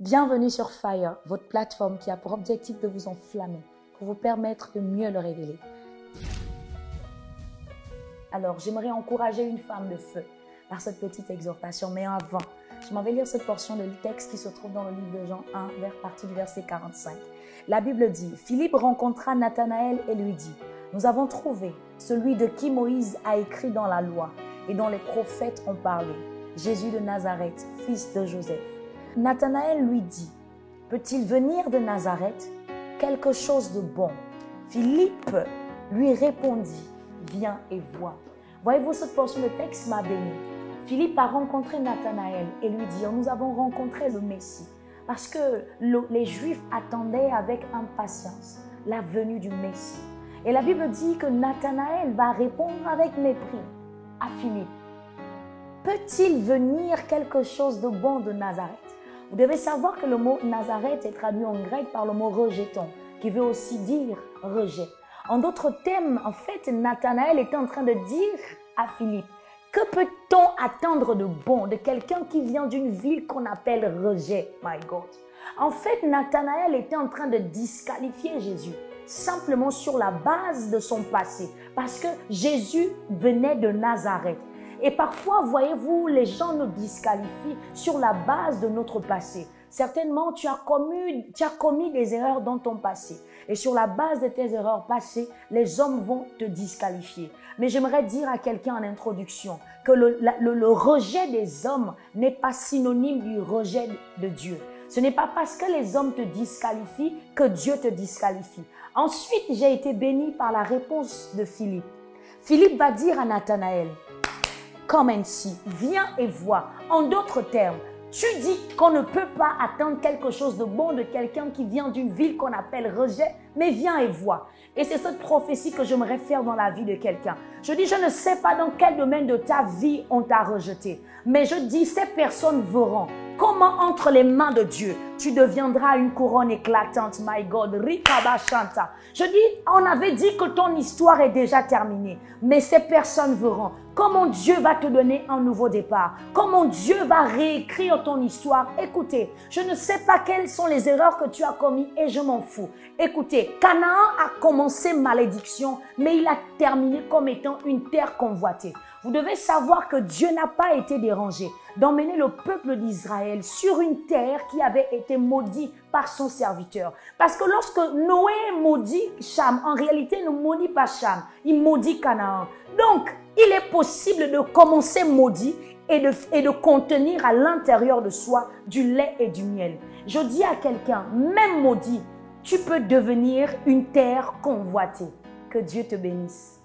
Bienvenue sur Fire, votre plateforme qui a pour objectif de vous enflammer, pour vous permettre de mieux le révéler. Alors, j'aimerais encourager une femme de feu par cette petite exhortation, mais avant, je m'en vais lire cette portion de texte qui se trouve dans le livre de Jean 1, partie du verset 45. La Bible dit, Philippe rencontra Nathanaël et lui dit, nous avons trouvé celui de qui Moïse a écrit dans la loi et dont les prophètes ont parlé, Jésus de Nazareth, fils de Joseph. Nathanaël lui dit, peut-il venir de Nazareth quelque chose de bon? Philippe lui répondit, viens et vois. Voyez-vous, cette portion de texte m'a béni. Philippe a rencontré Nathanaël et lui dit, nous avons rencontré le Messie. Parce que les Juifs attendaient avec impatience la venue du Messie. Et la Bible dit que Nathanaël va répondre avec mépris à Philippe. Peut-il venir quelque chose de bon de Nazareth? Vous devez savoir que le mot Nazareth est traduit en grec par le mot rejeton, qui veut aussi dire rejet. En d'autres termes, en fait, Nathanaël était en train de dire à Philippe, que peut-on attendre de bon de quelqu'un qui vient d'une ville qu'on appelle rejet? My God. En fait, Nathanaël était en train de disqualifier Jésus, simplement sur la base de son passé, parce que Jésus venait de Nazareth. Et parfois, voyez-vous, les gens nous disqualifient sur la base de notre passé. Certainement, tu as commis des erreurs dans ton passé. Et sur la base de tes erreurs passées, les hommes vont te disqualifier. Mais j'aimerais dire à quelqu'un en introduction que le rejet des hommes n'est pas synonyme du rejet de Dieu. Ce n'est pas parce que les hommes te disqualifient que Dieu te disqualifie. Ensuite, j'ai été béni par la réponse de Philippe. Philippe va dire à Nathanaël, comme ainsi, viens et vois. En d'autres termes, tu dis qu'on ne peut pas attendre quelque chose de bon de quelqu'un qui vient d'une ville qu'on appelle rejet, mais viens et vois. Et c'est cette prophétie que j'aimerais faire dans la vie de quelqu'un. Je dis, je ne sais pas dans quel domaine de ta vie on t'a rejeté, mais je dis, ces personnes verront comment entre les mains de Dieu, tu deviendras une couronne éclatante, my God. Rikabashanta. Je dis, on avait dit que ton histoire est déjà terminée, mais ces personnes verront comment Dieu va te donner un nouveau départ, comment Dieu va réécrire ton histoire. Écoutez, je ne sais pas quelles sont les erreurs que tu as commises et je m'en fous. Écoutez, Canaan a commencé malédiction, mais il a terminé comme étant une terre convoitée. Vous devez savoir que Dieu n'a pas été dérangé d'emmener le peuple d'Israël sur une terre qui avait été maudite par son serviteur. Parce que lorsque Noé maudit Cham, en réalité il ne maudit pas Cham, il maudit Canaan. Donc, il est possible de commencer maudit et de contenir à l'intérieur de soi du lait et du miel. Je dis à quelqu'un, même maudit, tu peux devenir une terre convoitée. Que Dieu te bénisse.